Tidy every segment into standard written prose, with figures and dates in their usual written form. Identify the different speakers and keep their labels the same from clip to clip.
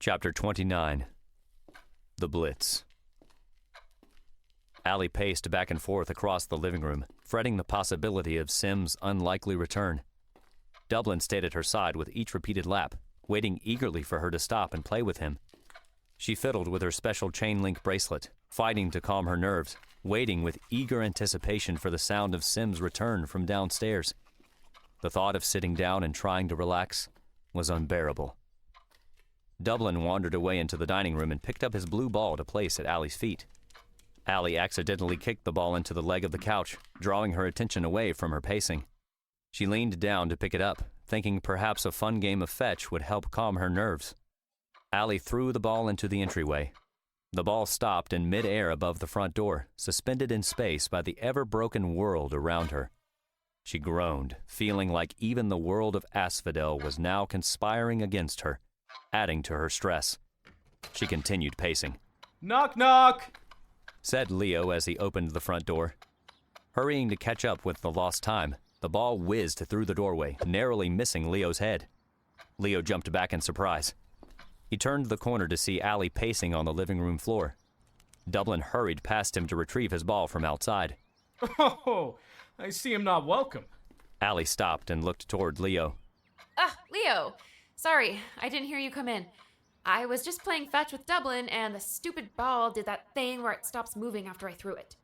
Speaker 1: Chapter 29. The Blitz. Allie paced back and forth across the living room, fretting the possibility of Sim's unlikely return. Dublin stayed at her side with each repeated lap, waiting eagerly for her to stop and play with him. She fiddled with her special chain-link bracelet, fighting to calm her nerves, waiting with eager anticipation for the sound of Sim's return from downstairs. The thought of sitting down and trying to relax was unbearable. Dublin wandered away into the dining room and picked up his blue ball to place at Allie's feet. Allie accidentally kicked the ball into the leg of the couch, drawing her attention away from her pacing. She leaned down to pick it up, thinking perhaps a fun game of fetch would help calm her nerves. Allie threw the ball into the entryway. The ball stopped in mid-air above the front door, suspended in space by the ever-broken world around her. She groaned, feeling like even the world of Asphodel was now conspiring against her, adding to her stress. She continued pacing.
Speaker 2: "Knock, knock!"
Speaker 1: said Leo as he opened the front door. Hurrying to catch up with the lost time, the ball whizzed through the doorway, narrowly missing Leo's head. Leo jumped back in surprise. He turned the corner to see Allie pacing on the living room floor. Dublin hurried past him to retrieve his ball from outside.
Speaker 2: "Oh, I see I'm not welcome."
Speaker 1: Allie stopped and looked toward Leo.
Speaker 3: Leo. Sorry, I didn't hear you come in. I was just playing fetch with Dublin, and the stupid ball did that thing where it stops moving after I threw it.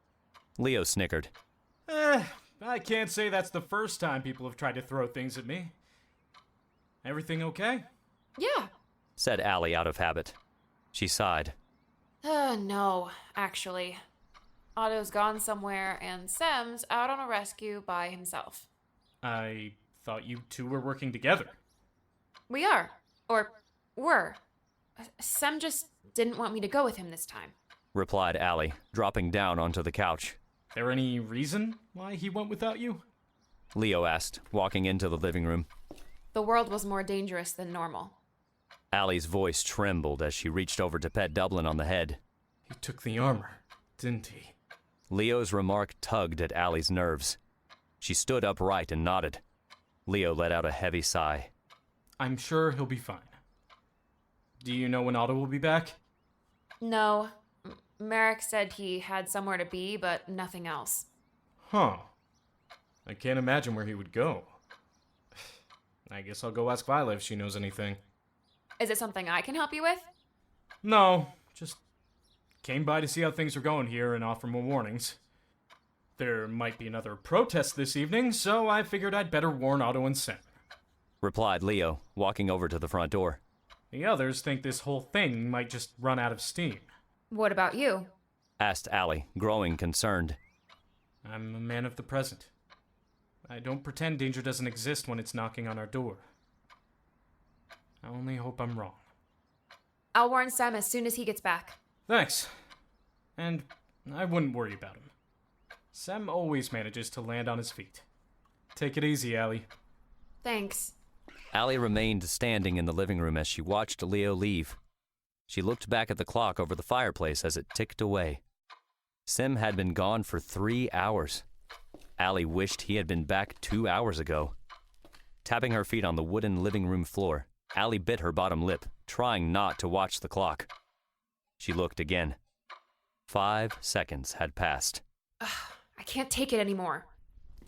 Speaker 1: Leo snickered.
Speaker 2: I can't say that's the first time people have tried to throw things at me. Everything okay?
Speaker 3: Yeah.
Speaker 1: Said Allie out of habit. She sighed.
Speaker 3: No, actually. Otto's gone somewhere, and Sem's out on a rescue by himself.
Speaker 2: I thought you two were working together.
Speaker 3: We are. Or were. Sem just didn't want me to go with him this time.
Speaker 1: Replied Allie, dropping down onto the couch.
Speaker 2: There any reason why he went without you?
Speaker 1: Leo asked, walking into the living room.
Speaker 3: The world was more dangerous than normal.
Speaker 1: Allie's voice trembled as she reached over to pet Dublin on the head.
Speaker 2: He took the armor, didn't he?
Speaker 1: Leo's remark tugged at Allie's nerves. She stood upright and nodded. Leo let out a heavy sigh.
Speaker 2: I'm sure he'll be fine. Do you know when Otto will be back?
Speaker 3: No. Merek said he had somewhere to be, but nothing else.
Speaker 2: Huh. I can't imagine where he would go. I guess I'll go ask Viola if she knows anything.
Speaker 3: Is it something I can help you with?
Speaker 2: No, just came by to see how things are going here and offer more warnings. There might be another protest this evening, so I figured I'd better warn Otto and Sem.
Speaker 1: Replied Leo, walking over to the front door.
Speaker 2: The others think this whole thing might just run out of steam.
Speaker 3: What about you?
Speaker 1: Asked Allie, growing concerned.
Speaker 2: I'm a man of the present. I don't pretend danger doesn't exist when it's knocking on our door. I only hope I'm wrong.
Speaker 3: I'll warn Sem as soon as he gets back.
Speaker 2: Thanks. And I wouldn't worry about him. Sem always manages to land on his feet. Take it easy, Allie.
Speaker 3: Thanks.
Speaker 1: Allie remained standing in the living room as she watched Leo leave. She looked back at the clock over the fireplace as it ticked away. Sem had been gone for 3 hours. Allie wished he had been back 2 hours ago. Tapping her feet on the wooden living room floor, Allie bit her bottom lip, trying not to watch the clock. She looked again. 5 seconds had passed.
Speaker 3: I can't take it anymore.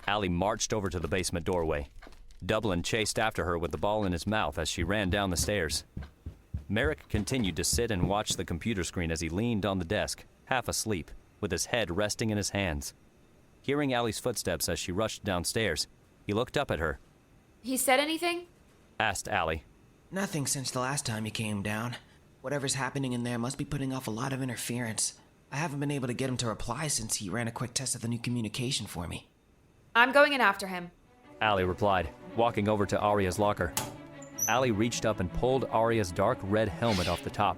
Speaker 1: Allie marched over to the basement doorway. Dublin chased after her with the ball in his mouth as she ran down the stairs. Merek continued to sit and watch the computer screen as he leaned on the desk, half asleep, with his head resting in his hands. Hearing Allie's footsteps as she rushed downstairs, he looked up at her.
Speaker 3: He said anything?
Speaker 1: Asked Allie.
Speaker 4: Nothing since the last time you came down. Whatever's happening in there must be putting off a lot of interference. I haven't been able to get him to reply since he ran a quick test of the new communication for me.
Speaker 3: I'm going in after him.
Speaker 1: Allie replied, walking over to Aria's locker. Allie reached up and pulled Aria's dark red helmet off the top.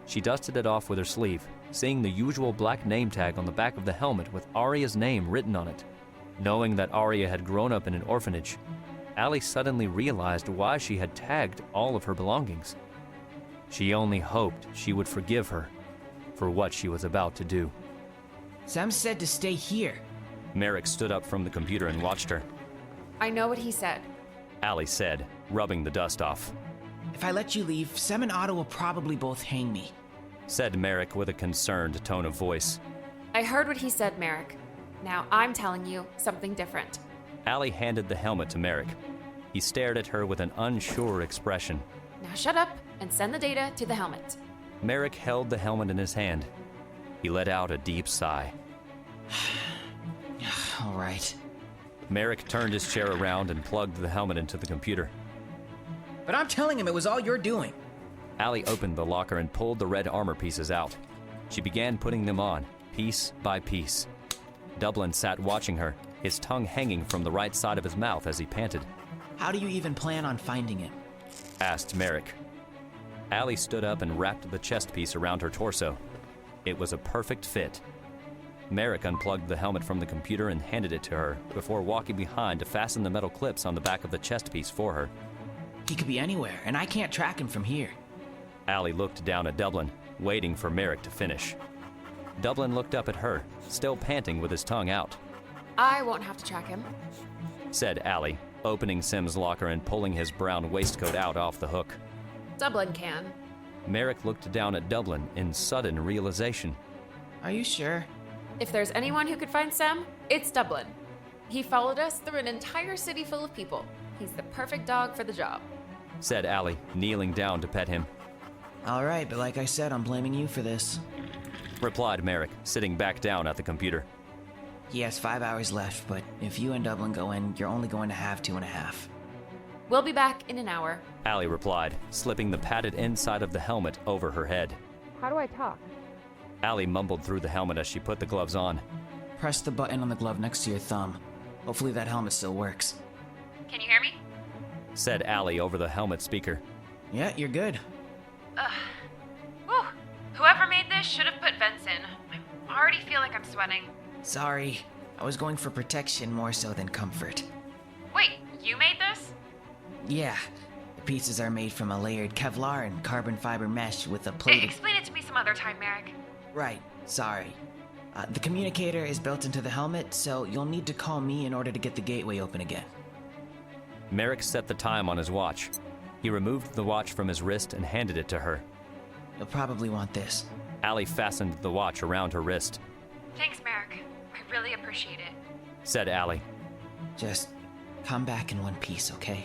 Speaker 1: She dusted it off with her sleeve, seeing the usual black name tag on the back of the helmet with Aria's name written on it. Knowing that Aria had grown up in an orphanage, Allie suddenly realized why she had tagged all of her belongings. She only hoped she would forgive her for what she was about to do.
Speaker 4: Sem said to stay here.
Speaker 1: Merek stood up from the computer and watched her.
Speaker 3: I know what he said.
Speaker 1: Allie said, rubbing the dust off.
Speaker 4: If I let you leave, Sem and Otto will probably both hang me.
Speaker 1: Said Merek with a concerned tone of voice.
Speaker 3: I heard what he said, Merek. Now I'm telling you something different.
Speaker 1: Allie handed the helmet to Merek. He stared at her with an unsure expression.
Speaker 3: Now shut up and send the data to the helmet.
Speaker 1: Merek held the helmet in his hand. He let out a deep sigh.
Speaker 4: All right.
Speaker 1: Merek turned his chair around and plugged the helmet into the computer.
Speaker 4: But I'm telling him it was all you're doing.
Speaker 1: Allie opened the locker and pulled the red armor pieces out. She began putting them on, piece by piece. Dublin sat watching her, his tongue hanging from the right side of his mouth as he panted.
Speaker 4: How do you even plan on finding him?
Speaker 1: Asked Merek. Allie stood up and wrapped the chest piece around her torso. It was a perfect fit. Merek unplugged the helmet from the computer and handed it to her before walking behind to fasten the metal clips on the back of the chest piece for her.
Speaker 4: He could be anywhere, and I can't track him from here.
Speaker 1: Allie looked down at Dublin, waiting for Merek to finish. Dublin looked up at her, still panting with his tongue out.
Speaker 3: I won't have to track him,
Speaker 1: said Allie, opening Sim's locker and pulling his brown waistcoat out off the hook.
Speaker 3: Dublin can.
Speaker 1: Merek looked down at Dublin in sudden realization.
Speaker 4: Are you sure?
Speaker 3: If there's anyone who could find Sam, it's Dublin. He followed us through an entire city full of people. He's the perfect dog for the job,
Speaker 1: said Allie, kneeling down to pet him.
Speaker 4: All right, but like I said, I'm blaming you for this,
Speaker 1: replied Merek, sitting back down at the computer.
Speaker 4: He has 5 hours left, but if you and Dublin go in, you're only going to have 2.5.
Speaker 3: We'll be back in an hour,
Speaker 1: Allie replied, slipping the padded inside of the helmet over her head.
Speaker 3: How do I talk?
Speaker 1: Allie mumbled through the helmet as she put the gloves on.
Speaker 4: Press the button on the glove next to your thumb. Hopefully that helmet still works.
Speaker 3: Can you hear me?
Speaker 1: Said Allie over the helmet speaker.
Speaker 4: Yeah, you're good.
Speaker 3: Whew. Whoever made this should have put vents in. I already feel like I'm sweating.
Speaker 4: Sorry. I was going for protection more so than comfort.
Speaker 3: Wait, you made this?
Speaker 4: Yeah. The pieces are made from a layered Kevlar and carbon fiber mesh with a plated...
Speaker 3: Explain it to me some other time, Merek.
Speaker 4: Right. Sorry. The communicator is built into the helmet, so you'll need to call me in order to get the gateway open again.
Speaker 1: Merek set the time on his watch. He removed the watch from his wrist and handed it to her.
Speaker 4: You'll probably want this.
Speaker 1: Allie fastened the watch around her wrist.
Speaker 3: Thanks, Merek. I really appreciate it,
Speaker 1: said Allie.
Speaker 4: Just come back in one piece, okay?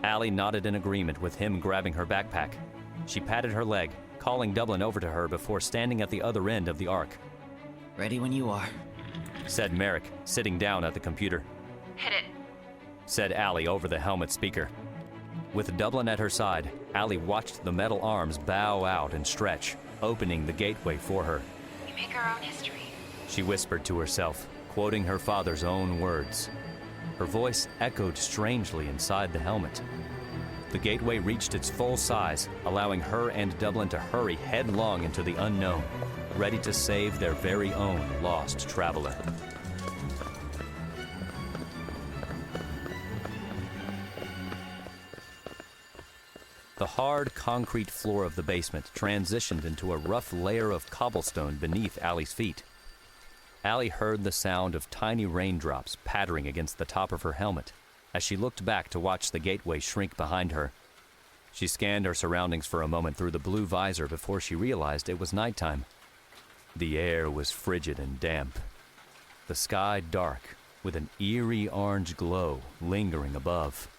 Speaker 1: Allie nodded in agreement with him grabbing her backpack. She patted her leg, calling Dublin over to her before standing at the other end of the arc.
Speaker 4: Ready when you are,
Speaker 1: said Merek, sitting down at the computer.
Speaker 3: Hit it,
Speaker 1: said Allie over the helmet speaker. With Dublin at her side, Allie watched the metal arms bow out and stretch, opening the gateway for her.
Speaker 3: We make our own history,
Speaker 1: she whispered to herself, quoting her father's own words. Her voice echoed strangely inside the helmet. The gateway reached its full size, allowing her and Dublin to hurry headlong into the unknown, ready to save their very own lost traveler. The hard concrete floor of the basement transitioned into a rough layer of cobblestone beneath Allie's feet. Allie heard the sound of tiny raindrops pattering against the top of her helmet as she looked back to watch the gateway shrink behind her. She scanned her surroundings for a moment through the blue visor before she realized it was nighttime. The air was frigid and damp. The sky dark, with an eerie orange glow lingering above.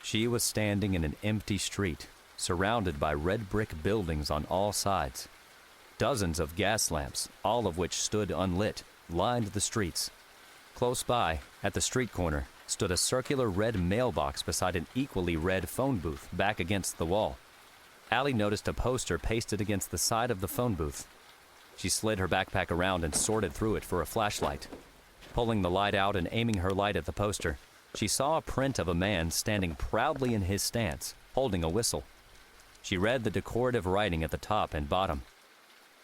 Speaker 1: She was standing in an empty street, surrounded by red brick buildings on all sides. Dozens of gas lamps, all of which stood unlit, lined the streets. Close by, at the street corner, stood a circular red mailbox beside an equally red phone booth back against the wall. Allie noticed a poster pasted against the side of the phone booth. She slid her backpack around and sorted through it for a flashlight. Pulling the light out and aiming her light at the poster, she saw a print of a man standing proudly in his stance, holding a whistle. She read the decorative writing at the top and bottom.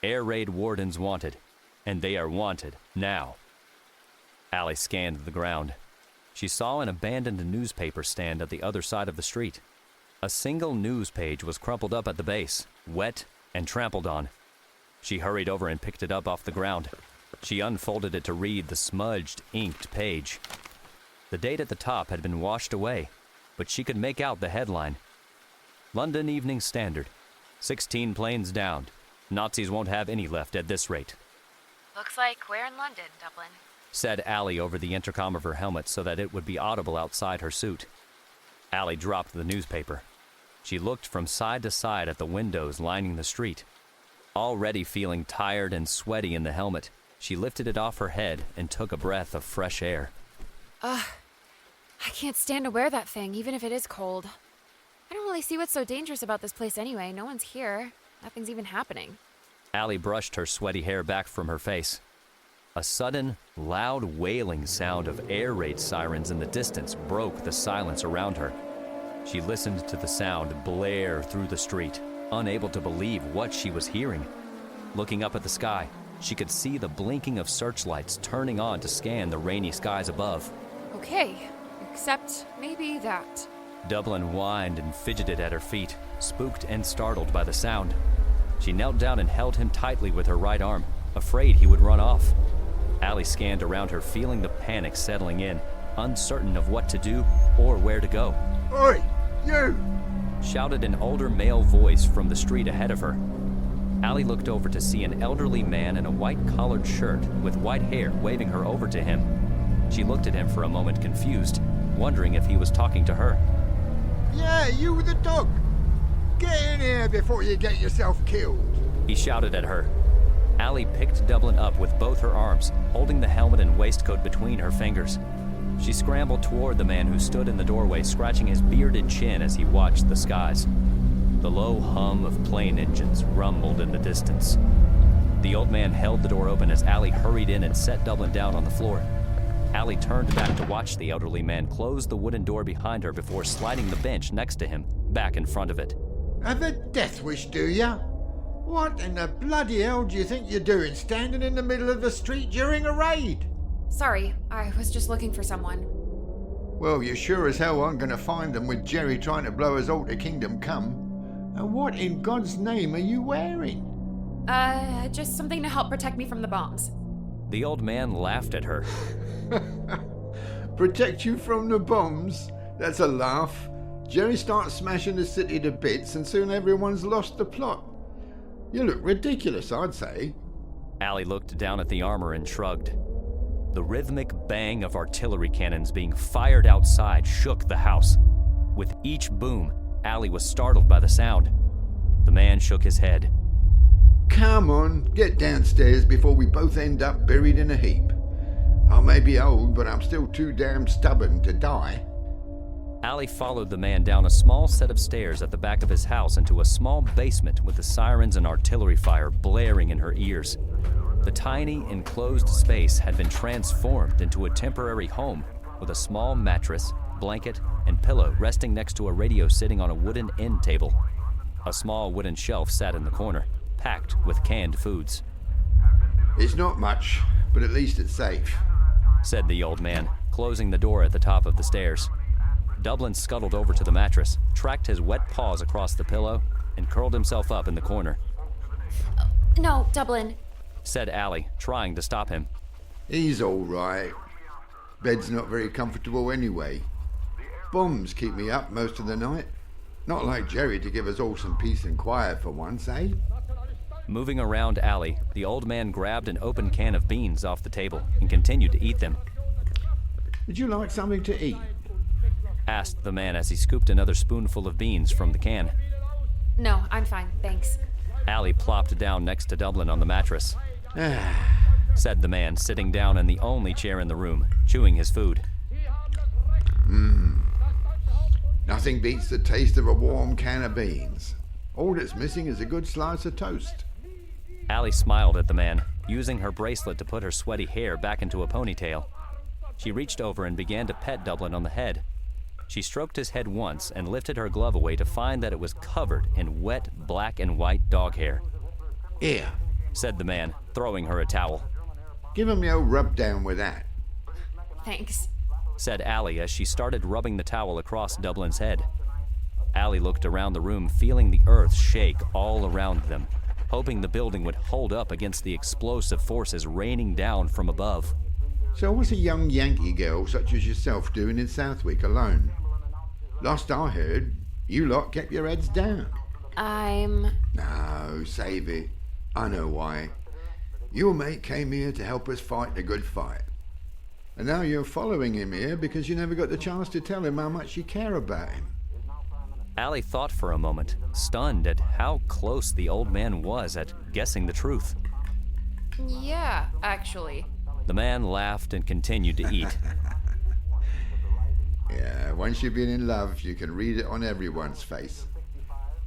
Speaker 1: Air raid wardens wanted, and they are wanted now. Allie scanned the ground. She saw an abandoned newspaper stand at the other side of the street. A single news page was crumpled up at the base, wet and trampled on. She hurried over and picked it up off the ground. She unfolded it to read the smudged, inked page. The date at the top had been washed away, but she could make out the headline. London Evening Standard. 16 planes downed. Nazis won't have any left at this rate.
Speaker 3: Looks like we're in London, Dublin,
Speaker 1: said Allie over the intercom of her helmet so that it would be audible outside her suit. Allie dropped the newspaper. She looked from side to side at the windows lining the street. Already feeling tired and sweaty in the helmet, she lifted it off her head and took a breath of fresh air.
Speaker 3: I can't stand to wear that thing, even if it is cold. I don't really see what's so dangerous about this place anyway. No one's here. Nothing's even happening.
Speaker 1: Allie brushed her sweaty hair back from her face. A sudden, loud wailing sound of air raid sirens in the distance broke the silence around her. She listened to the sound blare through the street, unable to believe what she was hearing. Looking up at the sky, she could see the blinking of searchlights turning on to scan the rainy skies above.
Speaker 3: Okay, except maybe that.
Speaker 1: Dublin whined and fidgeted at her feet, spooked and startled by the sound. She knelt down and held him tightly with her right arm, afraid he would run off. Allie scanned around her, feeling the panic settling in, uncertain of what to do or where to go.
Speaker 5: Oi, you!
Speaker 1: Shouted an older male voice from the street ahead of her. Allie looked over to see an elderly man in a white-collared shirt with white hair waving her over to him. She looked at him for a moment confused, wondering if he was talking to her.
Speaker 5: Yeah, you with the dog. Get in here before you get yourself killed.
Speaker 1: He shouted at her. Allie picked Dublin up with both her arms, holding the helmet and waistcoat between her fingers. She scrambled toward the man who stood in the doorway, scratching his bearded chin as he watched the skies. The low hum of plane engines rumbled in the distance. The old man held the door open as Allie hurried in and set Dublin down on the floor. Allie turned back to watch the elderly man close the wooden door behind her before sliding the bench next to him, back in front of it.
Speaker 5: Have a death wish, do ya? What in the bloody hell do you think you're doing standing in the middle of the street during a raid?
Speaker 3: Sorry, I was just looking for someone.
Speaker 5: Well, you sure as hell aren't going to find them with Jerry trying to blow us all to kingdom come. And what in God's name are you wearing?
Speaker 3: Just something to help protect me from the bombs.
Speaker 1: The old man laughed at her.
Speaker 5: Protect you from the bombs? That's a laugh. Jerry starts smashing the city to bits and soon everyone's lost the plot. You look ridiculous, I'd say.
Speaker 1: Allie looked down at the armor and shrugged. The rhythmic bang of artillery cannons being fired outside shook the house. With each boom, Allie was startled by the sound. The man shook his head.
Speaker 5: Come on, get downstairs before we both end up buried in a heap. I may be old, but I'm still too damn stubborn to die.
Speaker 1: Allie followed the man down a small set of stairs at the back of his house into a small basement with the sirens and artillery fire blaring in her ears. The tiny, enclosed space had been transformed into a temporary home with a small mattress, blanket, and pillow resting next to a radio sitting on a wooden end table. A small wooden shelf sat in the corner, packed with canned foods.
Speaker 5: It's not much, but at least it's safe,
Speaker 1: said the old man, closing the door at the top of the stairs. Dublin scuttled over to the mattress, tracked his wet paws across the pillow, and curled himself up in the corner.
Speaker 3: No, Dublin,
Speaker 1: said Allie, trying to stop him.
Speaker 5: He's all right. Bed's not very comfortable anyway. Bombs keep me up most of the night. Not like Jerry to give us all some peace and quiet for once, eh?
Speaker 1: Moving around Allie, the old man grabbed an open can of beans off the table and continued to eat them.
Speaker 5: Would you like something to eat?
Speaker 1: Asked the man as he scooped another spoonful of beans from the can.
Speaker 3: No, I'm fine, thanks.
Speaker 1: Allie plopped down next to Dublin on the mattress. Said the man, sitting down in the only chair in the room, chewing his food.
Speaker 5: Nothing beats the taste of a warm can of beans. All that's missing is a good slice of toast.
Speaker 1: Allie smiled at the man, using her bracelet to put her sweaty hair back into a ponytail. She reached over and began to pet Dublin on the head. She stroked his head once and lifted her glove away to find that it was covered in wet black and white dog hair.
Speaker 5: Here,
Speaker 1: said the man, throwing her a towel.
Speaker 5: Give him the old rub down with that.
Speaker 3: Thanks,
Speaker 1: said Allie as she started rubbing the towel across Dublin's head. Allie looked around the room, feeling the earth shake all around them, hoping the building would hold up against the explosive forces raining down from above.
Speaker 5: So what's a young Yankee girl such as yourself doing in Southwick alone? Last I heard, You lot kept your heads down. No, save it. I know why. Your mate came here to help us fight the good fight. And now you're following him here because you never got the chance to tell him how much you care about him.
Speaker 1: Allie thought for a moment, stunned at how close the old man was at guessing the truth.
Speaker 3: Yeah, actually.
Speaker 1: The man laughed and continued to eat.
Speaker 5: Yeah, once you've been in love, you can read it on everyone's face.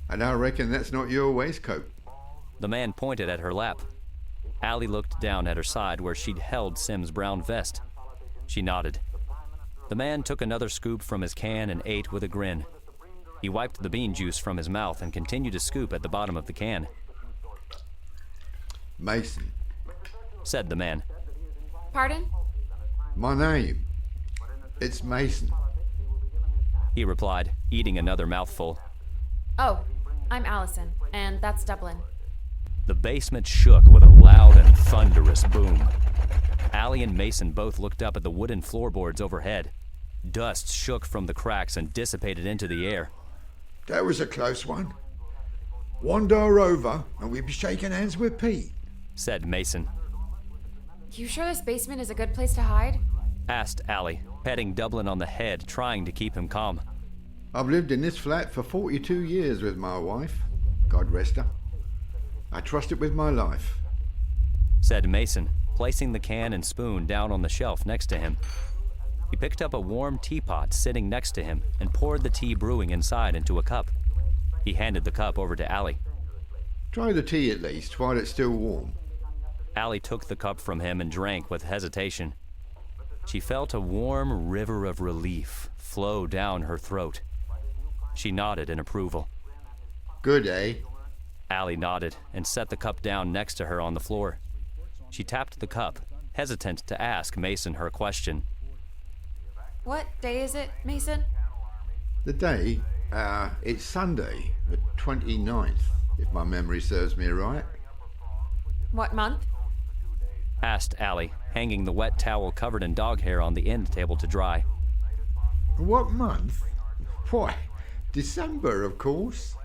Speaker 5: And I reckon that's not your waistcoat.
Speaker 1: The man pointed at her lap. Allie looked down at her side where she'd held Sim's brown vest. She nodded. The man took another scoop from his can and ate with a grin. He wiped the bean juice from his mouth and continued to scoop at the bottom of the can.
Speaker 5: Mason,
Speaker 1: said the man.
Speaker 3: Pardon?
Speaker 5: My name. It's Mason.
Speaker 1: He replied, eating another mouthful.
Speaker 3: Oh, I'm Allison, and that's Dublin.
Speaker 1: The basement shook with a loud and thunderous boom. Allie and Mason both looked up at the wooden floorboards overhead. Dust shook from the cracks and dissipated into the air.
Speaker 5: That was a close one. One door over, and we'd be shaking hands with Pete,
Speaker 1: said Mason.
Speaker 3: You sure this basement is a good place to hide?
Speaker 1: Asked Allie, patting Dublin on the head, trying to keep him calm.
Speaker 5: I've lived in this flat for 42 years with my wife. God rest her. I trust it with my life,
Speaker 1: said Mason, placing the can and spoon down on the shelf next to him. He picked up a warm teapot sitting next to him and poured the tea brewing inside into a cup. He handed the cup over to Allie.
Speaker 5: Try the tea at least while it's still warm.
Speaker 1: Allie took the cup from him and drank with hesitation. She felt a warm river of relief flow down her throat. She nodded in approval.
Speaker 5: Good, eh?
Speaker 1: Allie nodded and set the cup down next to her on the floor. She tapped the cup, hesitant to ask Mason her question.
Speaker 3: What day is it, Mason?
Speaker 5: The day? It's Sunday, the 29th, if my memory serves me right.
Speaker 3: What month?
Speaker 1: Asked Allie, hanging the wet towel covered in dog hair on the end table to dry.
Speaker 5: What month? Why, December, of course.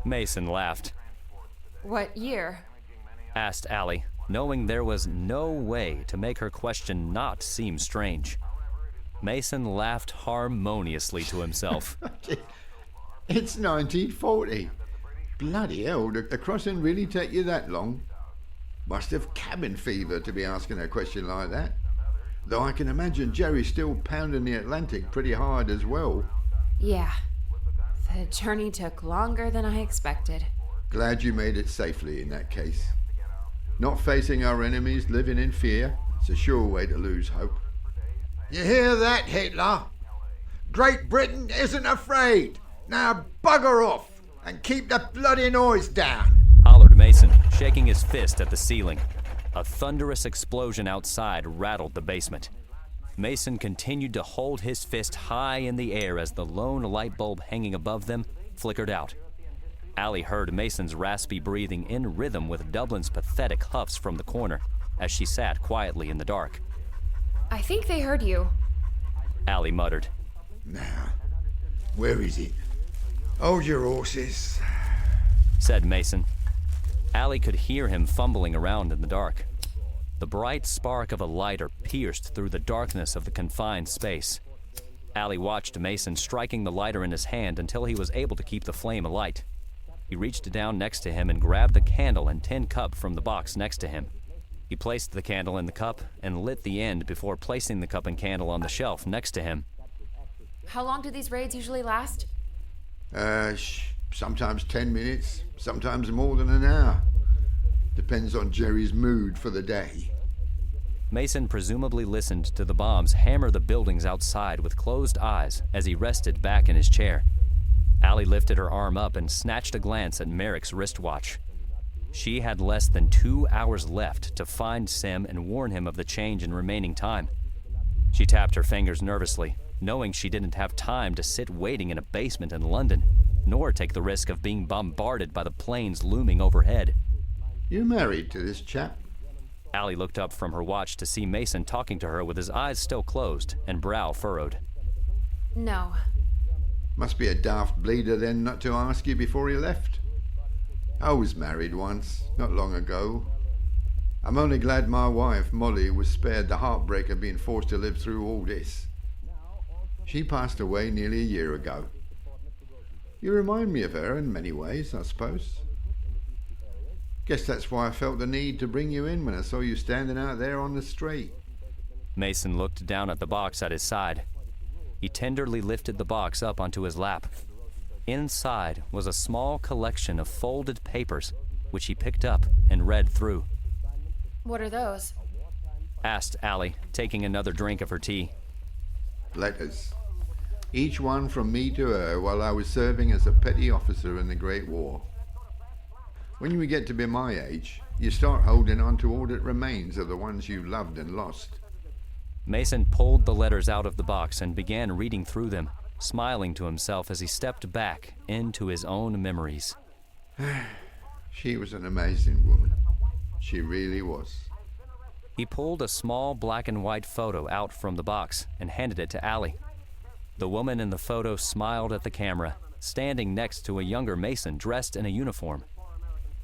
Speaker 1: Mason laughed.
Speaker 3: What year?
Speaker 1: Asked Allie, knowing there was no way to make her question not seem strange. Mason laughed harmoniously to himself.
Speaker 5: It's 1940. Bloody hell, the crossing really take you that long? Must have cabin fever to be asking a question like that. Though I can imagine Jerry's still pounding the Atlantic pretty hard as well.
Speaker 3: Yeah. The journey took longer than I expected.
Speaker 5: Glad you made it safely in that case. Not facing our enemies, living in fear, it's a sure way to lose hope. You hear that, Hitler? Great Britain isn't afraid. Now bugger off and keep the bloody noise down.
Speaker 1: Hollered Mason, shaking his fist at the ceiling. A thunderous explosion outside rattled the basement. Mason continued to hold his fist high in the air as the lone light bulb hanging above them flickered out. Allie heard Mason's raspy breathing in rhythm with Dublin's pathetic huffs from the corner as she sat quietly in the dark.
Speaker 3: I think they heard you.
Speaker 1: Allie muttered.
Speaker 5: Now, where is it? Hold your horses,
Speaker 1: said Mason. Allie could hear him fumbling around in the dark. The bright spark of a lighter pierced through the darkness of the confined space. Allie watched Mason striking the lighter in his hand until he was able to keep the flame alight. He reached down next to him and grabbed the candle and tin cup from the box next to him. He placed the candle in the cup and lit the end before placing the cup and candle on the shelf next to him.
Speaker 3: How long do these raids usually last?
Speaker 5: Sometimes 10 minutes, sometimes more than an hour. Depends on Jerry's mood for the day.
Speaker 1: Mason presumably listened to the bombs hammer the buildings outside with closed eyes as he rested back in his chair. Allie lifted her arm up and snatched a glance at Merek's wristwatch. She had less than 2 hours left to find Sim and warn him of the change in remaining time. She tapped her fingers nervously, knowing she didn't have time to sit waiting in a basement in London, nor take the risk of being bombarded by the planes looming overhead.
Speaker 5: You married to this chap?
Speaker 1: Allie looked up from her watch to see Mason talking to her with his eyes still closed and brow furrowed.
Speaker 3: No.
Speaker 5: Must be a daft bleeder then not to ask you before he left. I was married once, not long ago. I'm only glad my wife, Molly, was spared the heartbreak of being forced to live through all this. She passed away nearly a year ago. You remind me of her in many ways, I suppose. Guess that's why I felt the need to bring you in when I saw you standing out there on the street.
Speaker 1: Mason looked down at the box at his side. He tenderly lifted the box up onto his lap. Inside was a small collection of folded papers, which he picked up and read through.
Speaker 3: What are those?
Speaker 1: Asked Allie, taking another drink of her tea.
Speaker 5: Letters. Each one from me to her while I was serving as a petty officer in the Great War. When you get to be my age, you start holding on to all that remains of the ones you loved and lost.
Speaker 1: Mason pulled the letters out of the box and began reading through them, smiling to himself as he stepped back into his own memories.
Speaker 5: She was an amazing woman. She really was.
Speaker 1: He pulled a small black and white photo out from the box and handed it to Allie. The woman in the photo smiled at the camera, standing next to a younger Mason dressed in a uniform.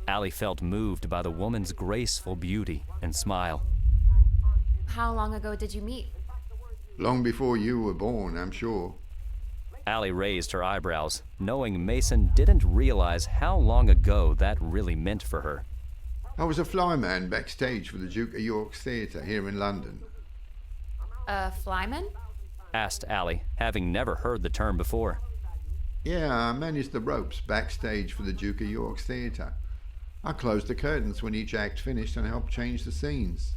Speaker 1: Allie felt moved by the woman's graceful beauty and smile.
Speaker 3: How long ago did you meet?
Speaker 5: Long before you were born, I'm sure.
Speaker 1: Allie raised her eyebrows, knowing Mason didn't realize how long ago that really meant for her.
Speaker 5: I was a flyman backstage for the Duke of York's theatre here in London.
Speaker 3: A flyman?
Speaker 1: Asked Allie, having never heard the term before.
Speaker 5: Yeah, I managed the ropes backstage for the Duke of York's theatre. I closed the curtains when each act finished and helped change the scenes.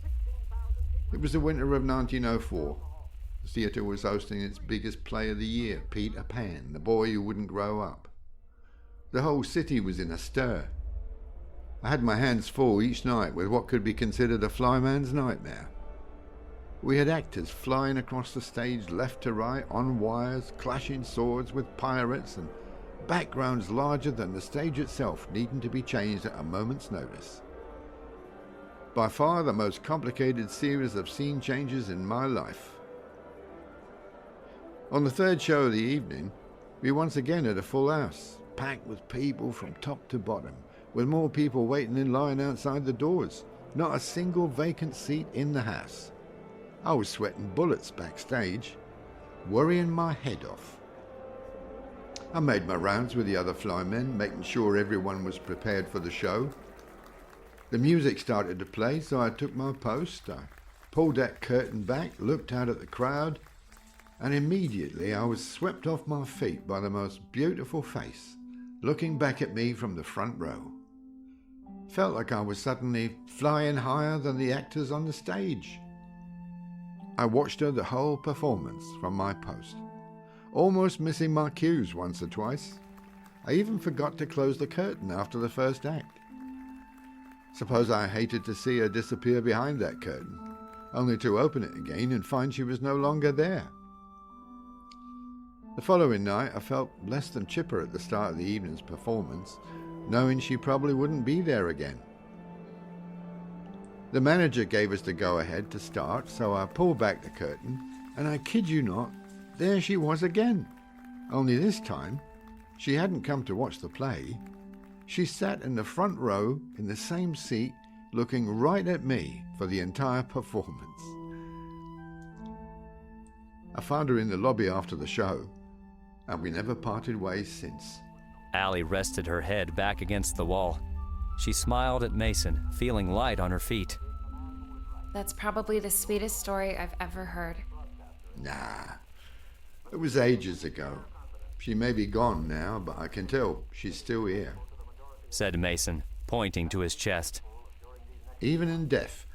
Speaker 5: It was the winter of 1904. The theatre was hosting its biggest play of the year, Peter Pan, the boy who wouldn't grow up. The whole city was in a stir. I had my hands full each night with what could be considered a flyman's nightmare. We had actors flying across the stage left to right on wires, clashing swords with pirates, and backgrounds larger than the stage itself needing to be changed at a moment's notice. By far the most complicated series of scene changes in my life. On the third show of the evening, we once again had a full house, packed with people from top to bottom, with more people waiting in line outside the doors. Not a single vacant seat in the house. I was sweating bullets backstage, worrying my head off. I made my rounds with the other flymen, making sure everyone was prepared for the show. The music started to play, so I took my post. I pulled that curtain back, looked out at the crowd, and immediately I was swept off my feet by the most beautiful face, looking back at me from the front row. Felt like I was suddenly flying higher than the actors on the stage. I watched her the whole performance from my post, almost missing my cues once or twice. I even forgot to close the curtain after the first act. Suppose I hated to see her disappear behind that curtain, only to open it again and find she was no longer there. The following night, I felt less than chipper at the start of the evening's performance, knowing she probably wouldn't be there again. The manager gave us the go-ahead to start, so I pulled back the curtain, and I kid you not, there she was again. Only this time, she hadn't come to watch the play. She sat in the front row in the same seat, looking right at me for the entire performance. I found her in the lobby after the show, and we never parted ways since.
Speaker 1: Allie rested her head back against the wall. She smiled at Mason, feeling light on her feet.
Speaker 3: That's probably the sweetest story I've ever heard.
Speaker 5: Nah, it was ages ago. She may be gone now, but I can tell she's still here.
Speaker 1: Said Mason, pointing to his chest.
Speaker 5: Even in death,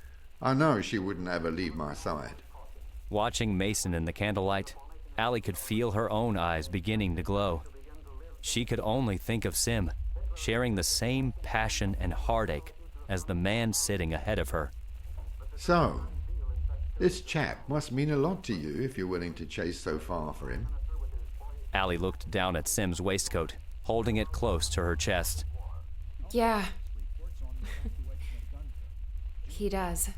Speaker 5: I know she wouldn't ever leave my side.
Speaker 1: Watching Mason in the candlelight, Allie could feel her own eyes beginning to glow. She could only think of Sim, sharing the same passion and heartache as the man sitting ahead of her.
Speaker 5: So, this chap must mean a lot to you if you're willing to chase so far for him.
Speaker 1: Allie looked down at Sim's waistcoat, holding it close to her chest.
Speaker 3: Yeah. He does.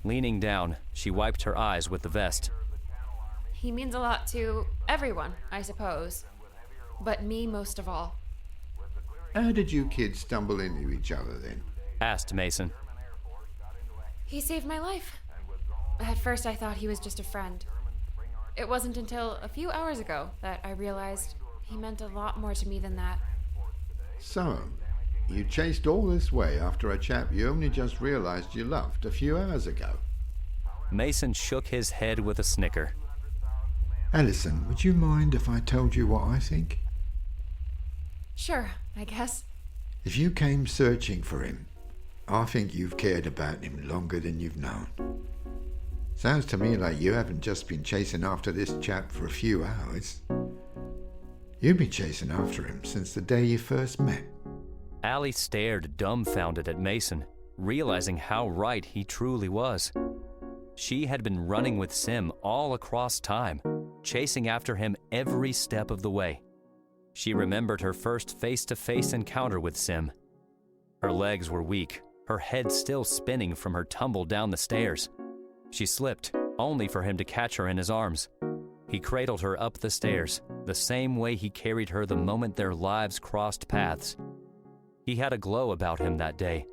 Speaker 1: Leaning down, she wiped her eyes with the vest.
Speaker 3: He means a lot to everyone, I suppose. but me most of all.
Speaker 5: How did you kids stumble into each other then?
Speaker 1: Asked Mason.
Speaker 3: He saved my life. At first I thought he was just a friend. It wasn't until a few hours ago that I realized he meant a lot more to me than that.
Speaker 5: So, you chased all this way after a chap you only just realized you loved a few hours ago.
Speaker 1: Mason shook his head with a snicker.
Speaker 5: Alison, would you mind if I told you what I think?
Speaker 3: Sure, I guess.
Speaker 5: If you came searching for him, I think you've cared about him longer than you've known. Sounds to me like you haven't just been chasing after this chap for a few hours. You've been chasing after him since the day you first met.
Speaker 1: Allie stared dumbfounded at Mason, realizing how right he truly was. She had been running with Sim all across time, chasing after him every step of the way. She remembered her first face-to-face encounter with Sim. Her legs were weak, her head still spinning from her tumble down the stairs. She slipped, only for him to catch her in his arms. He cradled her up the stairs, the same way he carried her the moment their lives crossed paths. He had a glow about him that day,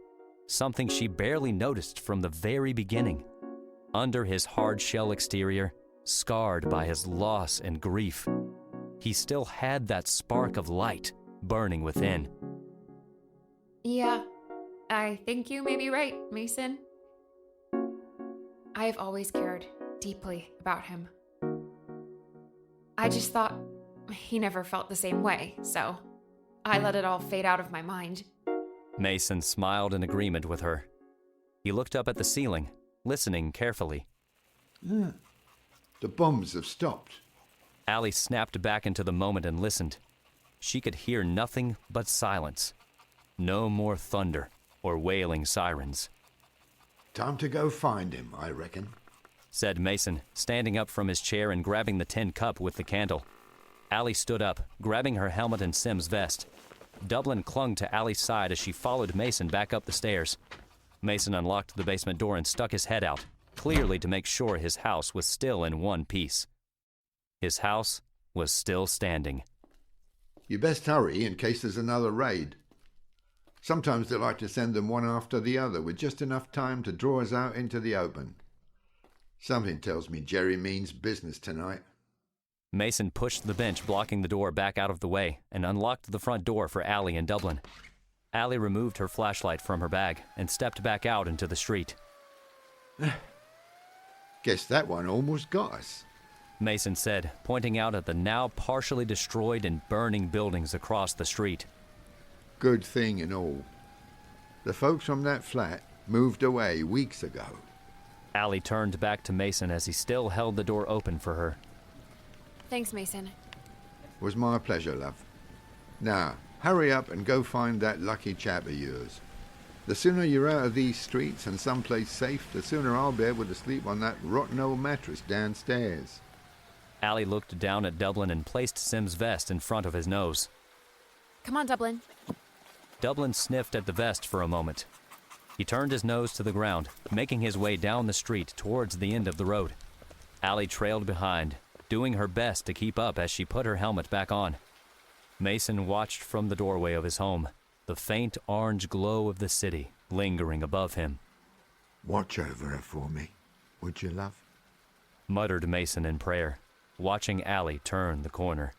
Speaker 1: something she barely noticed from the very beginning. Under his hard-shell exterior, scarred by his loss and grief, he still had that spark of light burning within.
Speaker 3: Yeah, I think you may be right, Mason. I've always cared deeply about him. I just thought he never felt the same way, so I let it all fade out of my mind.
Speaker 1: Mason smiled in agreement with her. He looked up at the ceiling, listening carefully.
Speaker 5: The bombs have stopped.
Speaker 1: Allie snapped back into the moment and listened. She could hear nothing but silence. No more thunder or wailing sirens.
Speaker 5: Time to go find him, I reckon,
Speaker 1: said Mason, standing up from his chair and grabbing the tin cup with the candle. Allie stood up, grabbing her helmet and Sim's vest. Dublin clung to Allie's side as she followed Mason back up the stairs. Mason unlocked the basement door and stuck his head out, clearly to make sure his house was still in one piece. His house was still standing.
Speaker 5: You best hurry in case there's another raid. Sometimes they like to send them one after the other with just enough time to draw us out into the open. Something tells me Jerry means business tonight.
Speaker 1: Mason pushed the bench blocking the door back out of the way and unlocked the front door for Allie and Dublin. Allie removed her flashlight from her bag and stepped back out into the street.
Speaker 5: Guess that one almost got us,
Speaker 1: Mason said, pointing out at the now partially destroyed and burning buildings across the street.
Speaker 5: Good thing and all. The folks from that flat moved away weeks ago.
Speaker 1: Allie turned back to Mason as he still held the door open for her.
Speaker 3: Thanks, Mason.
Speaker 5: Was my pleasure, love. Now, hurry up and go find that lucky chap of yours. The sooner you're out of these streets and someplace safe, the sooner I'll be able to sleep on that rotten old mattress downstairs.
Speaker 1: Allie looked down at Dublin and placed Sim's vest in front of his nose.
Speaker 3: Come on, Dublin.
Speaker 1: Dublin sniffed at the vest for a moment. He turned his nose to the ground, making his way down the street towards the end of the road. Allie trailed behind, doing her best to keep up as she put her helmet back on. Mason watched from the doorway of his home, the faint orange glow of the city lingering above him.
Speaker 5: Watch over her for me, would you, love?
Speaker 1: Muttered Mason in prayer, watching Allie turn the corner.